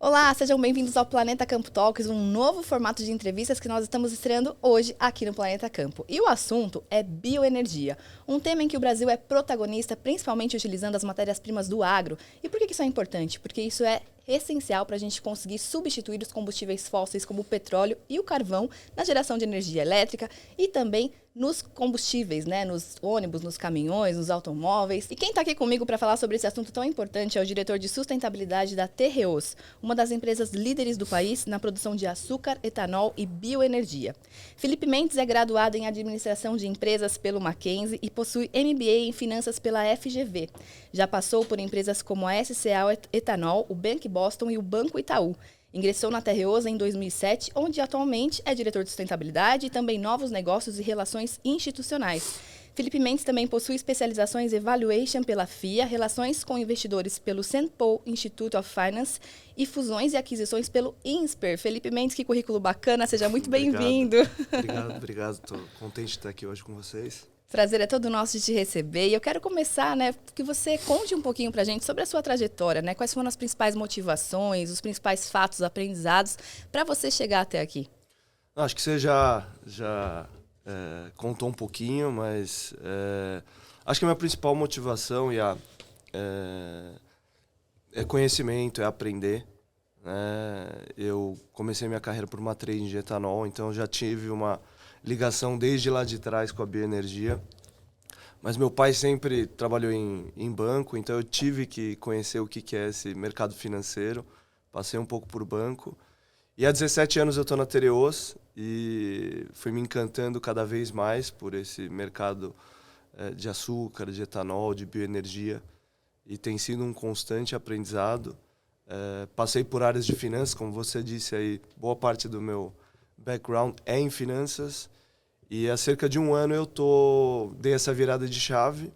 Olá, sejam bem-vindos ao Planeta Campo Talks, um novo formato de entrevistas que nós estamos estreando hoje aqui no Planeta Campo. E o assunto é bioenergia, um tema em que o Brasil é protagonista, principalmente utilizando as matérias-primas do agro. E por que isso é importante? Porque isso é essencial para a gente conseguir substituir os combustíveis fósseis como o petróleo e o carvão na geração de energia elétrica e também nos combustíveis, né? Nos ônibus, nos caminhões, nos automóveis. E quem está aqui comigo para falar sobre esse assunto tão importante é o diretor de sustentabilidade da Terreos, uma das empresas líderes do país na produção de açúcar, etanol e bioenergia. Felipe Mendes é graduado em administração de empresas pelo Mackenzie e possui MBA em finanças pela FGV. Já passou por empresas como a SCA Etanol, o Bank Boston e o Banco Itaú. Ingressou na Terreos em 2007, onde atualmente é diretor de sustentabilidade e também novos negócios e relações institucionais. Felipe Mendes também possui especializações em Evaluation pela FIA, relações com investidores pelo St. Paul Institute of Finance e fusões e aquisições pelo INSPER. Felipe Mendes, que currículo bacana, seja muito bem-vindo. Obrigado. Estou contente de estar aqui hoje com vocês. Prazer é todo nosso de te receber. E eu quero começar, que você conte um pouquinho pra gente sobre a sua trajetória, Quais foram as principais motivações, os principais fatos, aprendizados para você chegar até aqui? Acho que você já contou um pouquinho, mas acho que a minha principal motivação é conhecimento, é aprender. Eu comecei minha carreira por uma trading de etanol, então já tive uma ligação desde lá de trás com a bioenergia. Mas meu pai sempre trabalhou em banco, então eu tive que conhecer o que é esse mercado financeiro. Passei um pouco por banco. E há 17 anos eu estou na Terreos e fui me encantando cada vez mais por esse mercado de açúcar, de etanol, de bioenergia. E tem sido um constante aprendizado. Passei por áreas de finanças, como você disse aí, boa parte do meu background é em finanças. E há cerca de um ano dei essa virada de chave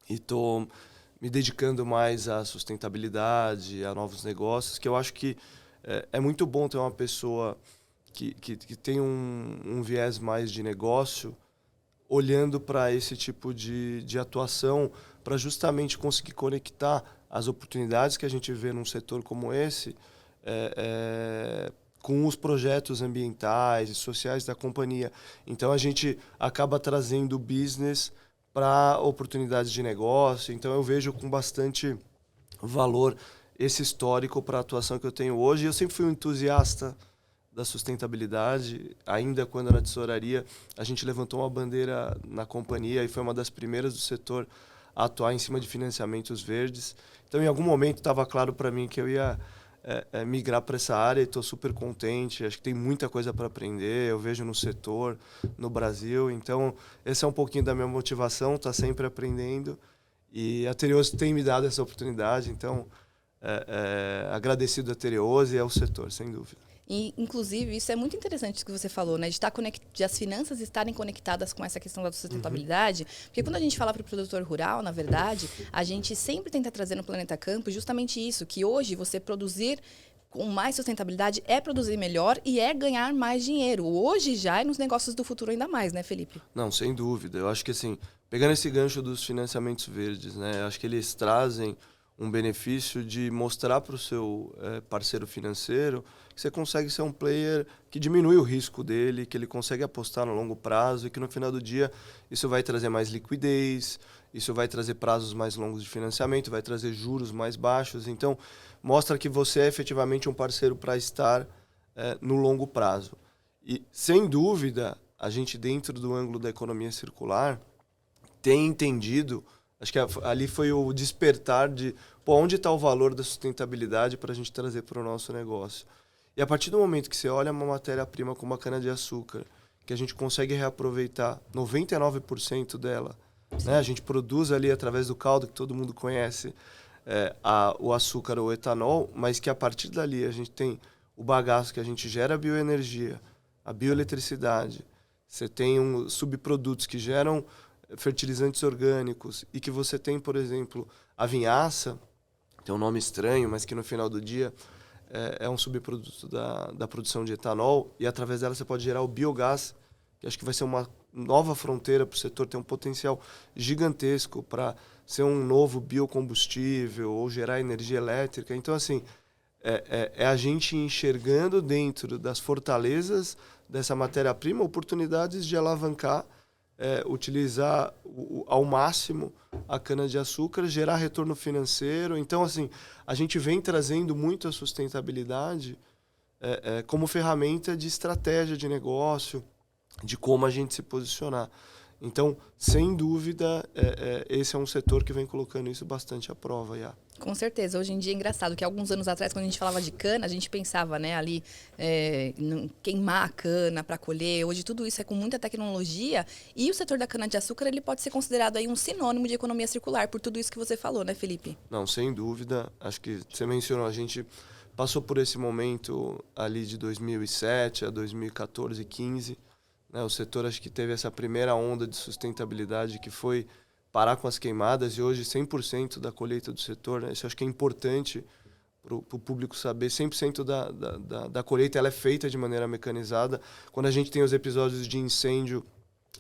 e estou me dedicando mais à sustentabilidade, a novos negócios, que eu acho que é muito bom ter uma pessoa que tem um viés mais de negócio, olhando para esse tipo de atuação, para justamente conseguir conectar as oportunidades que a gente vê num setor como esse com os projetos ambientais e sociais da companhia. Então, a gente acaba trazendo business para oportunidades de negócio. Então, eu vejo com bastante valor esse histórico para a atuação que eu tenho hoje. Eu sempre fui um entusiasta da sustentabilidade. Ainda quando na tesouraria, a gente levantou uma bandeira na companhia e foi uma das primeiras do setor a atuar em cima de financiamentos verdes. Então, em algum momento, estava claro para mim que eu ia migrar para essa área e estou super contente. Acho que tem muita coisa para aprender. Eu vejo no setor, no Brasil. Então, esse é um pouquinho da minha motivação, estar sempre aprendendo. E a Terreos tem me dado essa oportunidade. Então, agradecido a Terreos e ao setor, sem dúvida. E, inclusive, isso é muito interessante o que você falou, de as finanças estarem conectadas com essa questão da sustentabilidade. Porque quando a gente fala para o produtor rural, na verdade, a gente sempre tenta trazer no Planeta Campo justamente isso, que hoje você produzir com mais sustentabilidade é produzir melhor e é ganhar mais dinheiro. Hoje já é nos negócios do futuro ainda mais, né, Felipe? Não, sem dúvida. Eu acho que, assim, pegando esse gancho dos financiamentos verdes, acho que eles trazem um benefício de mostrar para o seu parceiro financeiro que você consegue ser um player que diminui o risco dele, que ele consegue apostar no longo prazo e que no final do dia isso vai trazer mais liquidez, isso vai trazer prazos mais longos de financiamento, vai trazer juros mais baixos. Então, mostra que você é efetivamente um parceiro para estar no longo prazo. E, sem dúvida, a gente dentro do ângulo da economia circular tem entendido. Acho que ali foi o despertar de onde está o valor da sustentabilidade para a gente trazer para o nosso negócio. E a partir do momento que você olha uma matéria-prima como a cana-de-açúcar, que a gente consegue reaproveitar 99% dela, a gente produz ali através do caldo, que todo mundo conhece, o açúcar ou o etanol, mas que a partir dali a gente tem o bagaço que a gente gera a bioenergia, a bioeletricidade, você tem subprodutos que geram fertilizantes orgânicos e que você tem, por exemplo, a vinhaça, tem um nome estranho, mas que no final do dia é um subproduto da produção de etanol e através dela você pode gerar o biogás, que acho que vai ser uma nova fronteira para o setor, tem um potencial gigantesco para ser um novo biocombustível ou gerar energia elétrica. Então, assim, é a gente enxergando dentro das fortalezas dessa matéria-prima oportunidades de alavancar, utilizar ao máximo a cana-de-açúcar, gerar retorno financeiro. Então, assim, a gente vem trazendo muito a sustentabilidade como ferramenta de estratégia de negócio, de como a gente se posicionar. Então, sem dúvida, esse é um setor que vem colocando isso bastante à prova, já. Com certeza. Hoje em dia é engraçado que alguns anos atrás, quando a gente falava de cana, a gente pensava, né, ali queimar a cana para colher. Hoje tudo isso é com muita tecnologia e o setor da cana-de-açúcar ele pode ser considerado aí um sinônimo de economia circular, por tudo isso que você falou, né, Felipe? Não, sem dúvida. Acho que você mencionou, a gente passou por esse momento ali de 2007 a 2014, 15. Né? O setor acho que teve essa primeira onda de sustentabilidade que foi parar com as queimadas e hoje 100% da colheita do setor. Né? Isso acho que é importante para o público saber. 100% da colheita ela é feita de maneira mecanizada. Quando a gente tem os episódios de incêndio,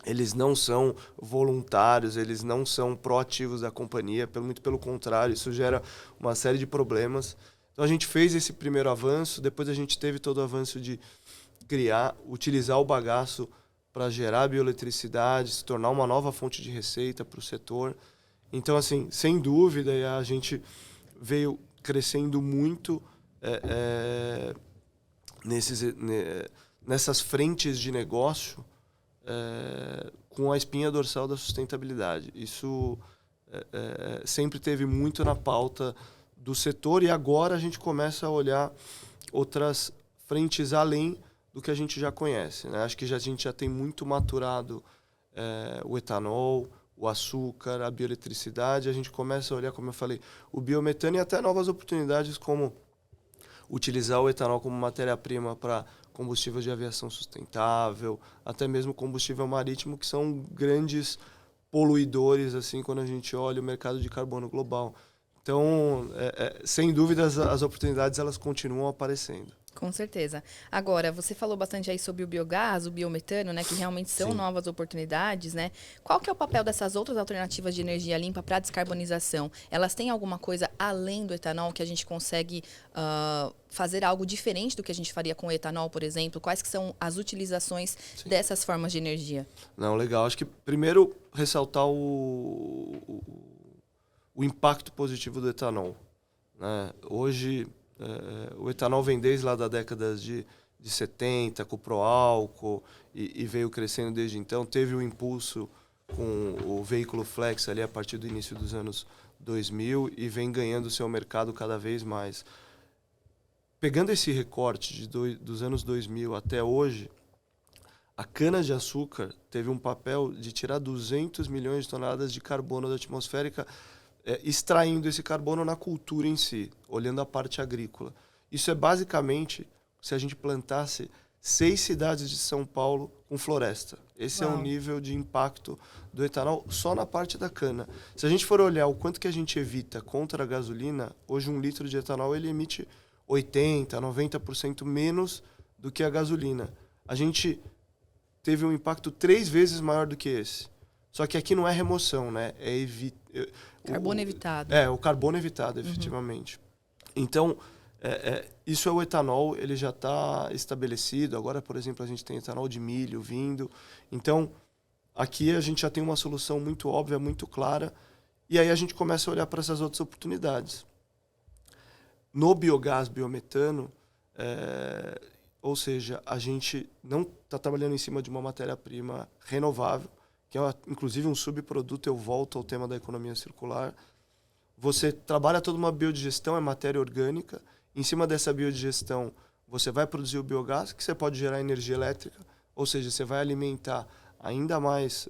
eles não são voluntários, eles não são proativos da companhia, muito pelo contrário, isso gera uma série de problemas. Então a gente fez esse primeiro avanço, depois a gente teve todo o avanço de utilizar o bagaço para gerar bioeletricidade, se tornar uma nova fonte de receita para o setor. Então, assim, sem dúvida, a gente veio crescendo muito nessas frentes de negócio com a espinha dorsal da sustentabilidade. Isso sempre teve muito na pauta do setor e agora a gente começa a olhar outras frentes além do que a gente já conhece. Né? Acho que a gente já tem muito maturado o etanol, o açúcar, a bioeletricidade. A gente começa a olhar, como eu falei, o biometano e até novas oportunidades como utilizar o etanol como matéria-prima para combustível de aviação sustentável, até mesmo combustível marítimo, que são grandes poluidores assim quando a gente olha o mercado de carbono global. Então, sem dúvidas, as oportunidades elas continuam aparecendo. Com certeza. Agora, você falou bastante aí sobre o biogás, o biometano, né, que realmente são novas oportunidades, né? Qual que é o papel dessas outras alternativas de energia limpa para a descarbonização? Elas têm alguma coisa além do etanol que a gente consegue fazer algo diferente do que a gente faria com o etanol, por exemplo? Quais que são as utilizações dessas formas de energia? Não, legal. Acho que primeiro ressaltar o impacto positivo do etanol. Né? Hoje, o etanol vem desde lá da década de 70, com o Proálcool, e veio crescendo desde então. Teve um impulso com o veículo flex ali a partir do início dos anos 2000 e vem ganhando seu mercado cada vez mais. Pegando esse recorte dos anos 2000 até hoje, a cana-de-açúcar teve um papel de tirar 200 milhões de toneladas de carbono da atmosfera, extraindo esse carbono na cultura em si, olhando a parte agrícola. Isso é basicamente se a gente plantasse 6 cidades de São Paulo com floresta. Esse é o nível de impacto do etanol só na parte da cana. Se a gente for olhar o quanto que a gente evita contra a gasolina, hoje 1 litro de etanol ele emite 80%, 90% menos do que a gasolina. A gente teve um impacto 3 vezes maior do que esse. Só que aqui não é remoção, né? Carbono evitado. O carbono evitado, efetivamente. Então, isso é o etanol, ele já está estabelecido. Agora, por exemplo, a gente tem etanol de milho vindo. Então, aqui a gente já tem uma solução muito óbvia, muito clara. E aí a gente começa a olhar para essas outras oportunidades. No biogás, biometano, ou seja, a gente não está trabalhando em cima de uma matéria-prima renovável, que é inclusive um subproduto, eu volto ao tema da economia circular. Você trabalha toda uma biodigestão, é matéria orgânica. Em cima dessa biodigestão, você vai produzir o biogás, que você pode gerar energia elétrica, ou seja, você vai alimentar ainda mais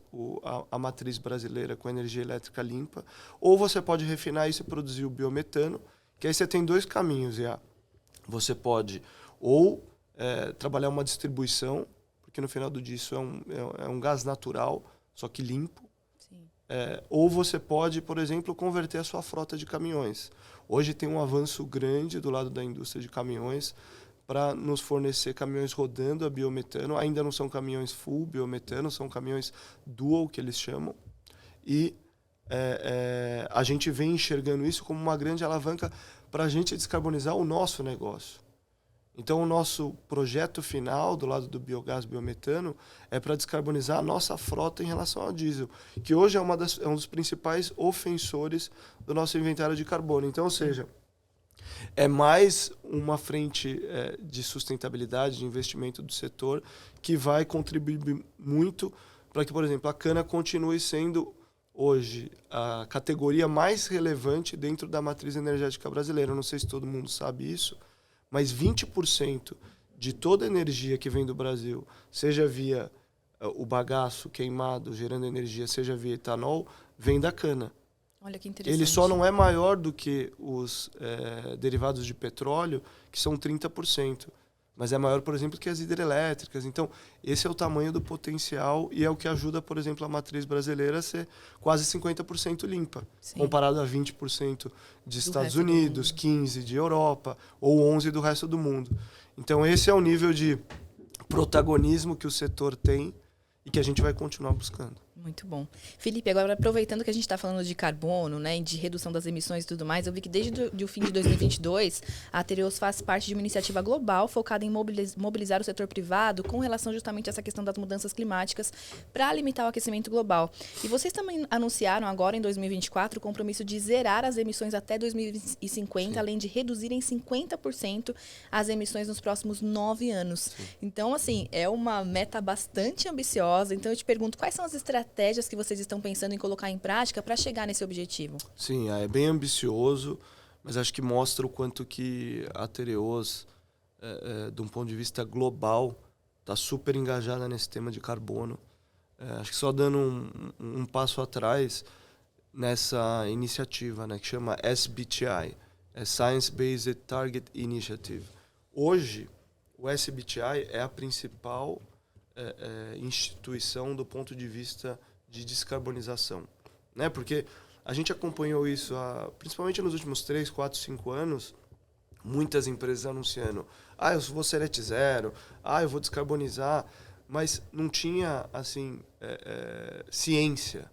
a matriz brasileira com energia elétrica limpa, ou você pode refinar isso e produzir o biometano, que aí você tem 2 caminhos. Você pode ou trabalhar uma distribuição, porque no final do dia isso é um gás natural, só que limpo. Ou você pode, por exemplo, converter a sua frota de caminhões. Hoje tem um avanço grande do lado da indústria de caminhões para nos fornecer caminhões rodando a biometano. Ainda não são caminhões full biometano, são caminhões dual, que eles chamam. E a gente vem enxergando isso como uma grande alavanca para a gente descarbonizar o nosso negócio. Então, o nosso projeto final, do lado do biogás biometano, é para descarbonizar a nossa frota em relação ao diesel, que hoje é um dos principais ofensores do nosso inventário de carbono. Então, ou seja, é mais uma frente de sustentabilidade, de investimento do setor, que vai contribuir muito para que, por exemplo, a cana continue sendo, hoje, a categoria mais relevante dentro da matriz energética brasileira. Eu não sei se todo mundo sabe isso, mas 20% de toda a energia que vem do Brasil, seja via o bagaço queimado gerando energia, seja via etanol, vem da cana. Olha que interessante. Ele só não é maior do que os derivados de petróleo, que são 30%. Mas é maior, por exemplo, que as hidrelétricas. Então, esse é o tamanho do potencial e é o que ajuda, por exemplo, a matriz brasileira a ser quase 50% limpa, Sim. comparado a 20% de Estados Unidos, 15% de Europa ou 11% do resto do mundo. Então, esse é o nível de protagonismo que o setor tem e que a gente vai continuar buscando. Muito bom. Felipe, agora aproveitando que a gente está falando de carbono, né, de redução das emissões e tudo mais, eu vi que desde o fim de 2022, a Tereos faz parte de uma iniciativa global focada em mobilizar o setor privado com relação justamente a essa questão das mudanças climáticas para limitar o aquecimento global. E vocês também anunciaram agora, em 2024, o compromisso de zerar as emissões até 2050, Sim. além de reduzir em 50% as emissões nos próximos 9 anos. Sim. Então, assim, é uma meta bastante ambiciosa. Então, eu te pergunto, quais são as estratégias que vocês estão pensando em colocar em prática para chegar nesse objetivo? Sim, é bem ambicioso, mas acho que mostra o quanto que a Tereos, de um ponto de vista global, está super engajada nesse tema de carbono. Acho que só dando um passo atrás nessa iniciativa, né, que chama SBTI, Science Based Target Initiative. Hoje, o SBTI é a principal instituição do ponto de vista de descarbonização, né? Porque a gente acompanhou isso, principalmente nos últimos 3, 4, 5 anos, muitas empresas anunciando, eu vou ser net zero, eu vou descarbonizar, mas não tinha, assim, ciência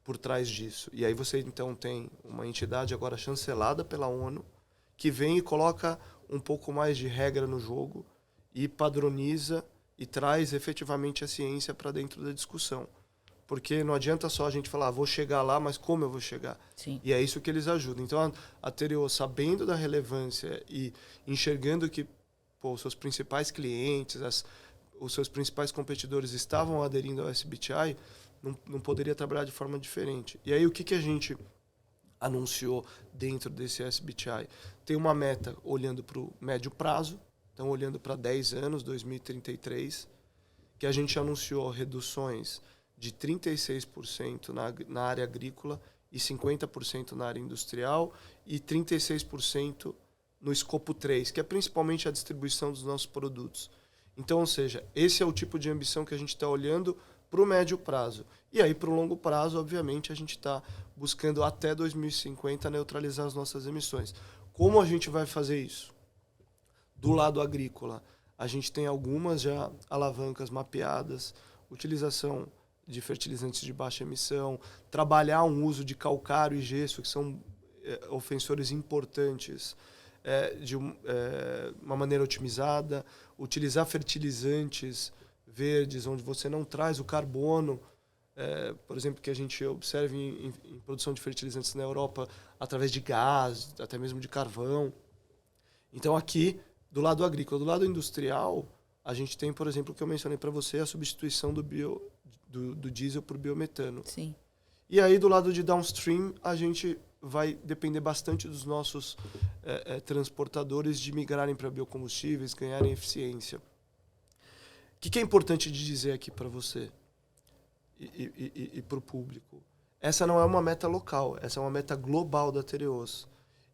por trás disso. E aí você, então, tem uma entidade agora chancelada pela ONU, que vem e coloca um pouco mais de regra no jogo e padroniza e traz efetivamente a ciência para dentro da discussão. Porque não adianta só a gente falar, vou chegar lá, mas como eu vou chegar? Sim. E é isso que eles ajudam. Então, a Tereos, sabendo da relevância e enxergando que os seus principais clientes, os seus principais competidores estavam aderindo ao SBTI, não poderia trabalhar de forma diferente. E aí, o que a gente anunciou dentro desse SBTI? Tem uma meta olhando para o médio prazo, então olhando para 10 anos, 2033, que a gente anunciou reduções de 36% na área agrícola e 50% na área industrial e 36% no escopo 3, que é principalmente a distribuição dos nossos produtos. Então, ou seja, esse é o tipo de ambição que a gente está olhando para o médio prazo. E aí, para o longo prazo, obviamente, a gente está buscando até 2050 neutralizar as nossas emissões. Como a gente vai fazer isso? Do lado agrícola, a gente tem algumas já alavancas mapeadas, utilização de fertilizantes de baixa emissão, trabalhar um uso de calcário e gesso, que são ofensores importantes, de uma maneira otimizada, utilizar fertilizantes verdes, onde você não traz o carbono, por exemplo, que a gente observa em produção de fertilizantes na Europa, através de gás, até mesmo de carvão. Então, aqui, do lado agrícola. Do lado industrial, a gente tem, por exemplo, o que eu mencionei para você, a substituição do diesel por biometano. Sim. E aí, do lado de downstream, a gente vai depender bastante dos nossos transportadores de migrarem para biocombustíveis, ganharem eficiência. O que é importante de dizer aqui para você e para o público? Essa não é uma meta local, essa é uma meta global da Tereos.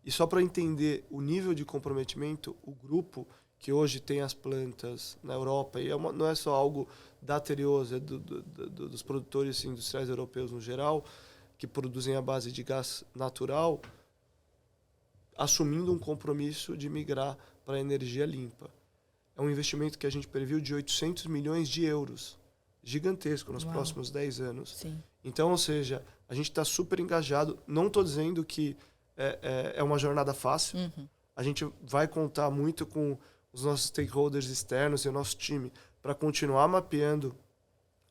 E só para entender o nível de comprometimento, o grupo que hoje tem as plantas na Europa, e não é só algo da Tereos, é dos produtores industriais europeus no geral, que produzem a base de gás natural, assumindo um compromisso de migrar para a energia limpa. É um investimento que a gente previu de 800 milhões de euros, gigantesco nos próximos 10 anos. Sim. Então, ou seja, a gente está super engajado. Não estou dizendo que é uma jornada fácil. A gente vai contar muito com os nossos stakeholders externos e o nosso time para continuar mapeando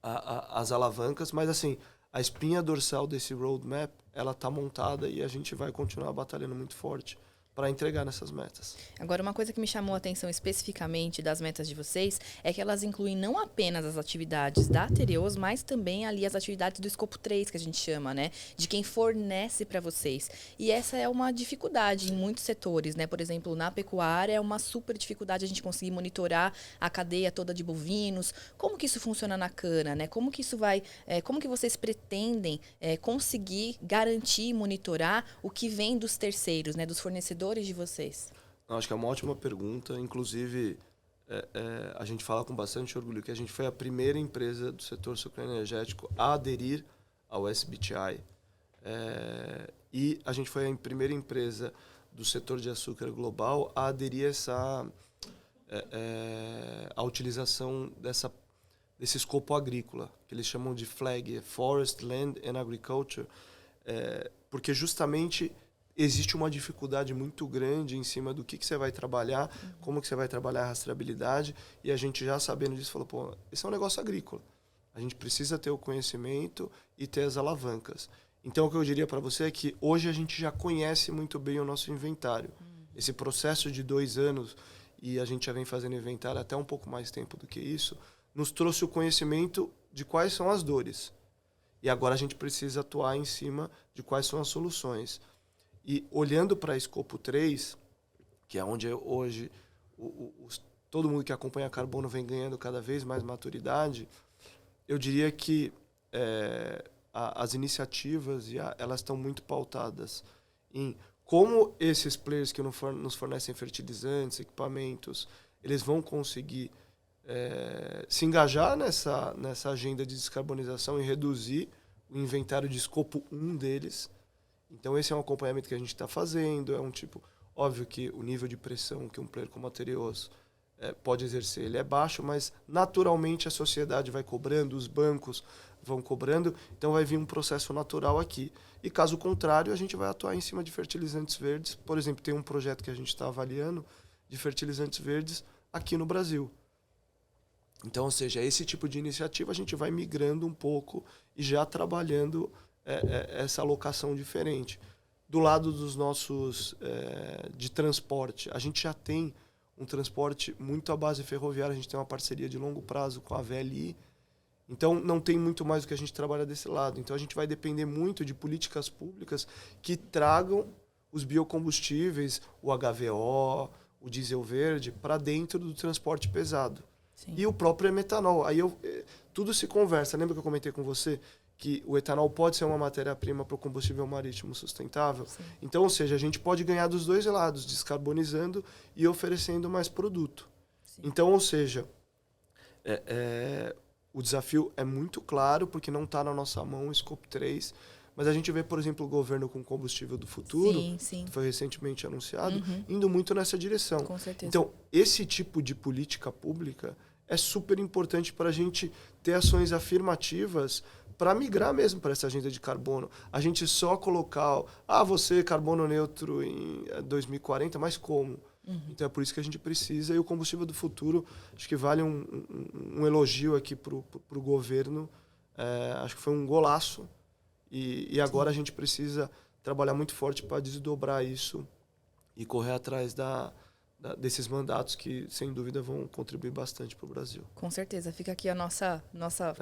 as alavancas, mas assim, a espinha dorsal desse roadmap, ela está montada e a gente vai continuar batalhando muito forte para entregar nessas metas. Agora, uma coisa que me chamou a atenção especificamente das metas de vocês é que elas incluem não apenas as atividades da Tereos, mas também ali as atividades do escopo 3, que a gente chama, né? De quem fornece para vocês. E essa é uma dificuldade em muitos setores, né? Por exemplo, na pecuária é uma super dificuldade a gente conseguir monitorar a cadeia toda de bovinos. Como que isso funciona na cana, né? Como que isso vai... como que vocês pretendem conseguir garantir e monitorar o que vem dos terceiros, né? Dos fornecedores de vocês? Acho que é uma ótima pergunta. Inclusive, a gente fala com bastante orgulho que a gente foi a primeira empresa do setor sucroenergético a aderir ao SBTi. E a gente foi a primeira empresa do setor de açúcar global a aderir a utilização desse escopo agrícola, que eles chamam de FLAG, Forest, Land and Agriculture, porque justamente existe uma dificuldade muito grande em cima do que você vai trabalhar, como que você vai trabalhar a rastreabilidade, e a gente já sabendo disso falou, pô, esse é um negócio agrícola. A gente precisa ter o conhecimento e ter as alavancas. Então, o que eu diria para você é que hoje a gente já conhece muito bem o nosso inventário. Esse processo de 2 anos, e a gente já vem fazendo inventário até um pouco mais tempo do que isso, nos trouxe o conhecimento de quais são as dores. E agora a gente precisa atuar em cima de quais são as soluções. E olhando para escopo 3, que é onde hoje todo mundo que acompanha carbono vem ganhando cada vez mais maturidade, eu diria que as iniciativas elas estão muito pautadas em como esses players que nos fornecem fertilizantes, equipamentos, eles vão conseguir se engajar nessa agenda de descarbonização e reduzir o inventário de escopo 1 deles. Então, esse é um acompanhamento que a gente está fazendo. É um tipo... Óbvio que o nível de pressão que um player como a Tereos pode exercer, ele é baixo, mas naturalmente a sociedade vai cobrando, os bancos vão cobrando, então vai vir um processo natural aqui. E caso contrário, a gente vai atuar em cima de fertilizantes verdes. Por exemplo, tem um projeto que a gente está avaliando de fertilizantes verdes aqui no Brasil. Então, ou seja, esse tipo de iniciativa a gente vai migrando um pouco e já trabalhando essa alocação diferente. Do lado dos nossos de transporte, a gente já tem um transporte muito à base ferroviária, a gente tem uma parceria de longo prazo com a VLI, então não tem muito mais do que a gente trabalha desse lado. Então a gente vai depender muito de políticas públicas que tragam os biocombustíveis, o HVO, o diesel verde, para dentro do transporte pesado. Sim. E o próprio metanol. Aí tudo se conversa. Lembra que eu comentei com você que o etanol pode ser uma matéria-prima para o combustível marítimo sustentável? Sim. Então, ou seja, a gente pode ganhar dos dois lados, descarbonizando e oferecendo mais produto. Sim. Então, ou seja, o desafio é muito claro, porque não está na nossa mão o Scope 3, mas a gente vê, por exemplo, o governo com combustível do futuro, sim. que foi recentemente anunciado, indo muito nessa direção. Com certeza. Então, esse tipo de política pública é super importante para a gente ter ações afirmativas para migrar mesmo para essa agenda de carbono. A gente só colocar, você carbono neutro em 2040, mas como? Então é por isso que a gente precisa, e o combustível do futuro, acho que vale um elogio aqui para o governo, acho que foi um golaço, e agora a gente precisa trabalhar muito forte para desdobrar isso e correr atrás desses mandatos que, sem dúvida, vão contribuir bastante para o Brasil. Com certeza. Fica aqui a nossa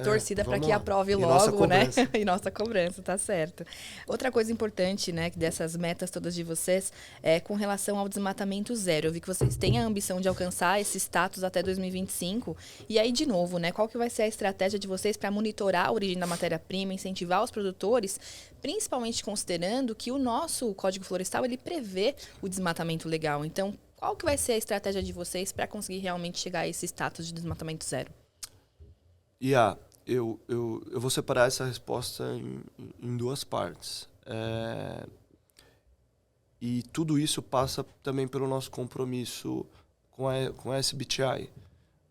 torcida para que aprove logo, né? E nossa cobrança, tá certo. Outra coisa importante, né, dessas metas todas de vocês é com relação ao desmatamento zero. Eu vi que vocês têm a ambição de alcançar esse status até 2025. E aí, de novo, né, qual que vai ser a estratégia de vocês para monitorar a origem da matéria-prima, incentivar os produtores, principalmente considerando que o nosso Código Florestal, ele prevê o desmatamento legal. Então, qual que vai ser a estratégia de vocês para conseguir realmente chegar a esse status de desmatamento zero? Eu vou separar essa resposta em duas partes. E tudo isso passa também pelo nosso compromisso com a SBTi.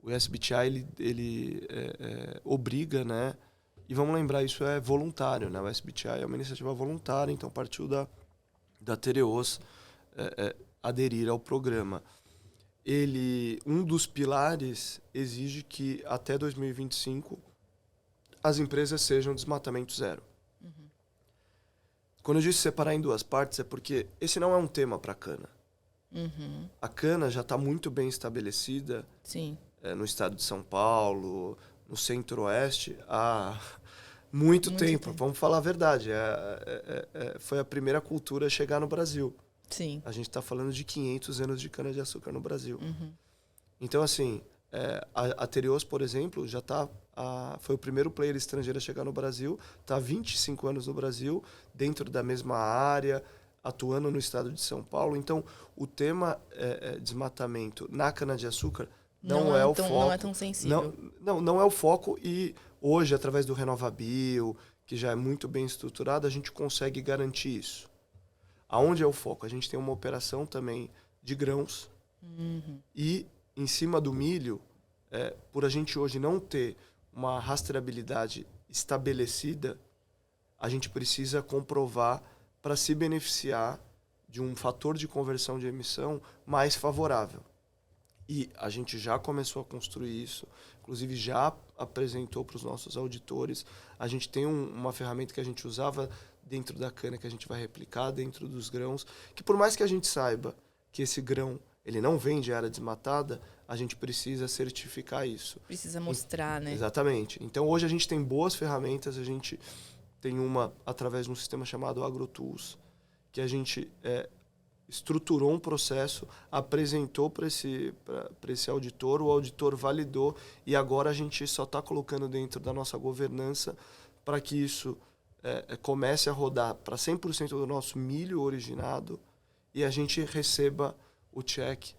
O SBTi, ele obriga, né? E vamos lembrar, isso é voluntário, né? O SBTi é uma iniciativa voluntária, então partiu da da Tereos aderir ao programa. Um dos pilares exige que até 2025 as empresas sejam desmatamento zero. Uhum. Quando eu disse separar em duas partes, é porque esse não é um tema para a cana. Uhum. A cana já está muito bem estabelecida. Sim. No estado de São Paulo, no centro-oeste, há muito tempo. Vamos falar a verdade. Foi a primeira cultura a chegar no Brasil. Sim. A gente está falando de 500 anos de cana-de-açúcar no Brasil. Uhum. Então, assim, a Tereos, por exemplo, foi o primeiro player estrangeiro a chegar no Brasil, está há 25 anos no Brasil, dentro da mesma área, atuando no estado de São Paulo. Então, o tema desmatamento na cana-de-açúcar não é o foco. Não é tão sensível. Não é o foco, e hoje, através do RenovaBio, que já é muito bem estruturado, a gente consegue garantir isso. Aonde é o foco? A gente tem uma operação também de grãos. Uhum. E, em cima do milho, por a gente hoje não ter uma rastreabilidade estabelecida, a gente precisa comprovar para se beneficiar de um fator de conversão de emissão mais favorável. E a gente já começou a construir isso, inclusive já apresentou para os nossos auditores. A gente tem uma ferramenta que a gente usava dentro da cana, que a gente vai replicar dentro dos grãos, que por mais que a gente saiba que esse grão ele não vem de área desmatada, a gente precisa certificar isso. Precisa mostrar, né? Exatamente. Então hoje a gente tem boas ferramentas, a gente tem uma através de um sistema chamado AgroTools, que a gente estruturou um processo, apresentou para esse auditor, o auditor validou, e agora a gente só está colocando dentro da nossa governança para que isso comece a rodar para 100% do nosso milho originado e a gente receba o check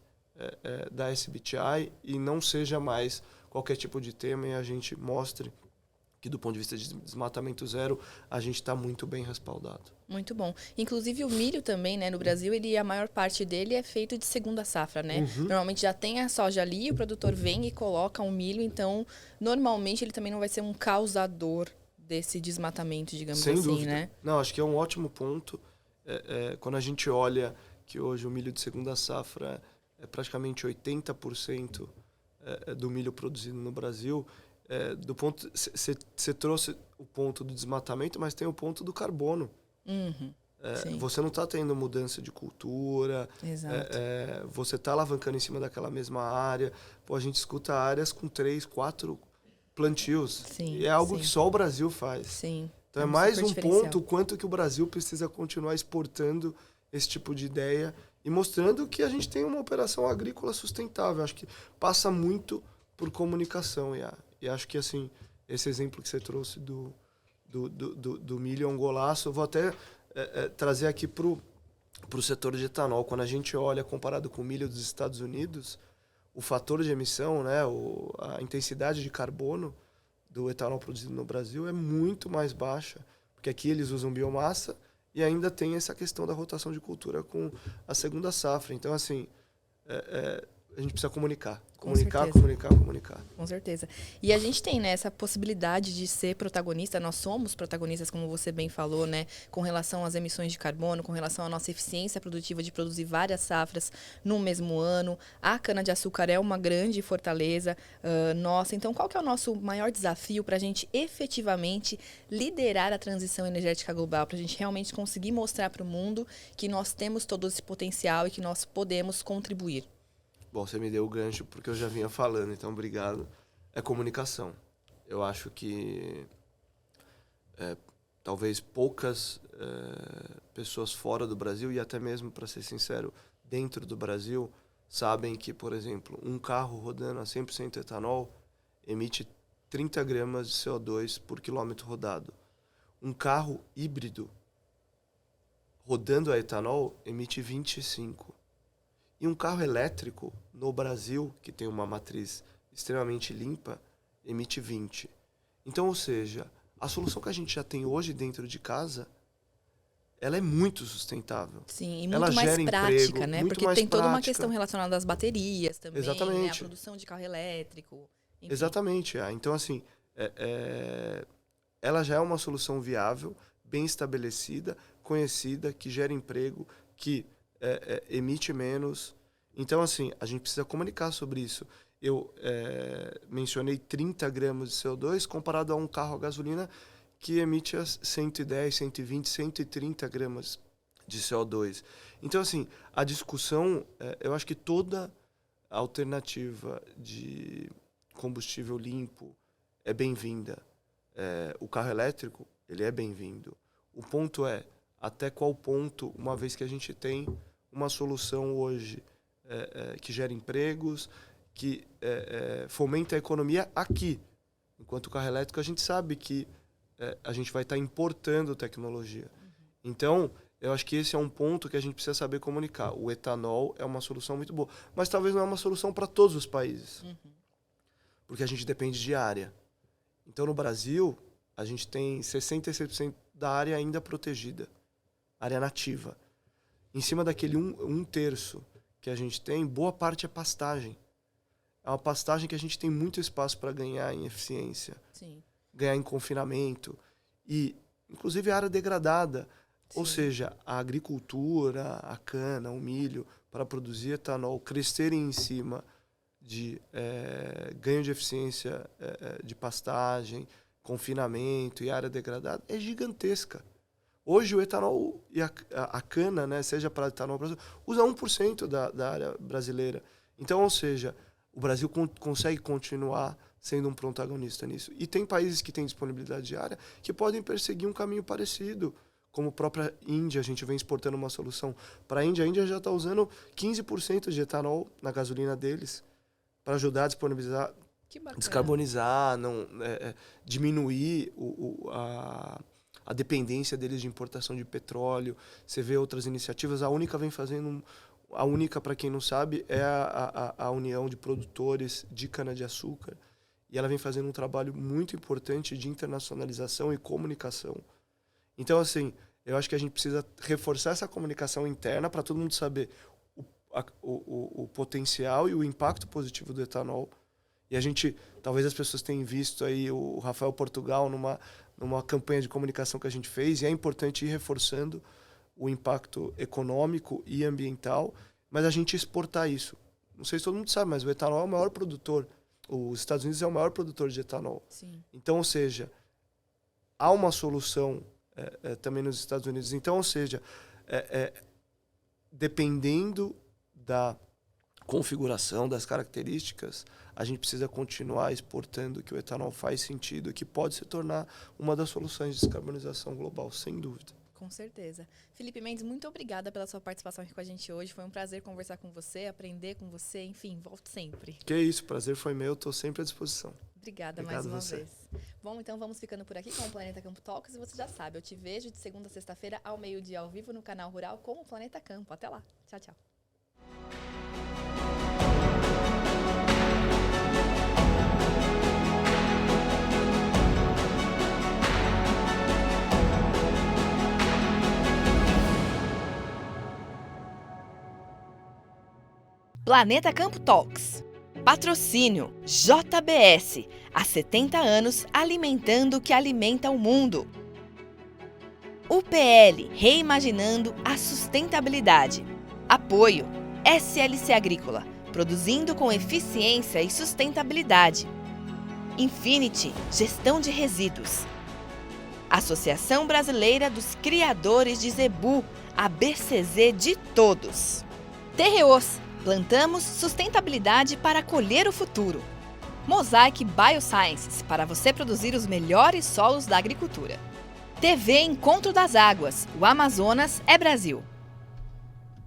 da SBTi e não seja mais qualquer tipo de tema, e a gente mostre que, do ponto de vista de desmatamento zero, a gente está muito bem respaldado. Muito bom. Inclusive o milho também, né? No Brasil, a maior parte dele é feito de segunda safra, né? Uhum. Normalmente já tem a soja ali, o produtor vem e coloca um milho, então normalmente ele também não vai ser um causador desse desmatamento, digamos Sem assim, dúvida. né? Não, acho que é um ótimo ponto. Quando a gente olha que hoje o milho de segunda safra é praticamente 80% do milho produzido no Brasil, você trouxe o ponto do desmatamento, mas tem o ponto do carbono. Uhum. Você não está tendo mudança de cultura. Exato. Você está alavancando em cima daquela mesma área. Pô, a gente escuta áreas com 3, 4 plantios. Sim, e é algo sim. que só o Brasil faz. Sim. Então é mais um ponto quanto que o Brasil precisa continuar exportando esse tipo de ideia e mostrando que a gente tem uma operação agrícola sustentável. Acho que passa muito por comunicação. E acho que assim, esse exemplo que você trouxe do milho é um golaço. Eu vou até trazer aqui para o setor de etanol. Quando a gente olha comparado com o milho dos Estados Unidos, o fator de emissão, né, a intensidade de carbono do etanol produzido no Brasil é muito mais baixa, porque aqui eles usam biomassa e ainda tem essa questão da rotação de cultura com a segunda safra. Então, assim, a gente precisa comunicar. Comunicar. Com certeza. E a gente tem, né, essa possibilidade de ser protagonista. Nós somos protagonistas, como você bem falou, né, com relação às emissões de carbono, com relação à nossa eficiência produtiva de produzir várias safras no mesmo ano. A cana-de-açúcar é uma grande fortaleza nossa. Então, qual que é o nosso maior desafio para a gente efetivamente liderar a transição energética global, para a gente realmente conseguir mostrar para o mundo que nós temos todo esse potencial e que nós podemos contribuir? Bom, você me deu o gancho porque eu já vinha falando, então obrigado. É comunicação. Eu acho que talvez poucas pessoas fora do Brasil, e até mesmo, para ser sincero, dentro do Brasil, sabem que, por exemplo, um carro rodando a 100% etanol emite 30 gramas de CO2 por quilômetro rodado. Um carro híbrido rodando a etanol emite 25. E um carro elétrico no Brasil, que tem uma matriz extremamente limpa, emite 20. Então, ou seja, a solução que a gente já tem hoje dentro de casa, ela é muito sustentável. Sim, e muito ela mais gera prática, emprego, né? muito Porque mais tem toda uma prática. questão relacionada às baterias também, Exatamente. né? A produção de carro elétrico. Enfim. Exatamente. Então, assim, ela já é uma solução viável bem estabelecida, conhecida, que gera emprego, que emite menos. Então, assim, a gente precisa comunicar sobre isso. Eu mencionei 30 gramas de CO2 comparado a um carro a gasolina que emite 110, 120, 130 gramas de CO2. Então, assim, a discussão, eu acho que toda alternativa de combustível limpo é bem-vinda. O carro elétrico, ele é bem-vindo. O ponto é, até qual ponto, uma vez que a gente tem uma solução hoje que gera empregos, que fomenta a economia aqui. Enquanto o carro elétrico, a gente sabe que a gente vai estar importando tecnologia. Então, eu acho que esse é um ponto que a gente precisa saber comunicar. O etanol é uma solução muito boa, mas talvez não é uma solução para todos os países, porque a gente depende de área. Então, no Brasil, a gente tem 66% da área ainda protegida, área nativa. Em cima daquele um terço que a gente tem, boa parte é pastagem. É uma pastagem que a gente tem muito espaço para ganhar em eficiência, Sim. ganhar em confinamento e, inclusive, a área degradada. Sim. Ou seja, a agricultura, a cana, o milho, para produzir etanol, crescerem em cima de ganho de eficiência de pastagem, confinamento e área degradada, é gigantesca. Hoje o etanol e a cana, né, seja para etanol, usa 1% da área brasileira. Então, ou seja, o Brasil consegue continuar sendo um protagonista nisso. E tem países que têm disponibilidade de área que podem perseguir um caminho parecido, como a própria Índia. A gente vem exportando uma solução para a Índia já está usando 15% de etanol na gasolina deles para ajudar a disponibilizar, descarbonizar, diminuir a dependência deles de importação de petróleo. Você vê outras iniciativas, a Única vem fazendo... A Única, para quem não sabe, é a União de Produtores de Cana-de-Açúcar. E ela vem fazendo um trabalho muito importante de internacionalização e comunicação. Então, assim, eu acho que a gente precisa reforçar essa comunicação interna para todo mundo saber o potencial e o impacto positivo do etanol. E a gente, talvez as pessoas tenham visto aí o Rafael Portugal numa campanha de comunicação que a gente fez, e é importante ir reforçando o impacto econômico e ambiental, mas a gente exportar isso. Não sei se todo mundo sabe, mas o etanol é o maior produtor. Os Estados Unidos é o maior produtor de etanol. Sim. Então, ou seja, há uma solução também nos Estados Unidos. Então, ou seja, dependendo da configuração, das características, a gente precisa continuar exportando que o etanol faz sentido, que pode se tornar uma das soluções de descarbonização global, sem dúvida. Com certeza. Felipe Mendes, muito obrigada pela sua participação aqui com a gente hoje. Foi um prazer conversar com você, aprender com você. Enfim, volte sempre. Que isso, prazer foi meu. Estou sempre à disposição. Obrigado mais uma vez. Bom, então vamos ficando por aqui com o Planeta Campo Talks. E você já sabe, eu te vejo de segunda a sexta-feira ao meio-dia ao vivo no canal Rural com o Planeta Campo. Até lá. Tchau, tchau. Planeta Campo Talks. Patrocínio JBS. Há 70 anos alimentando o que alimenta o mundo. UPL, reimaginando a sustentabilidade. Apoio SLC Agrícola, produzindo com eficiência e sustentabilidade. Infinity, gestão de resíduos. Associação Brasileira dos Criadores de Zebu, a BCZ de todos. Terreos, plantamos sustentabilidade para colher o futuro. Mosaic Biosciences, para você produzir os melhores solos da agricultura. TV Encontro das Águas, o Amazonas é Brasil.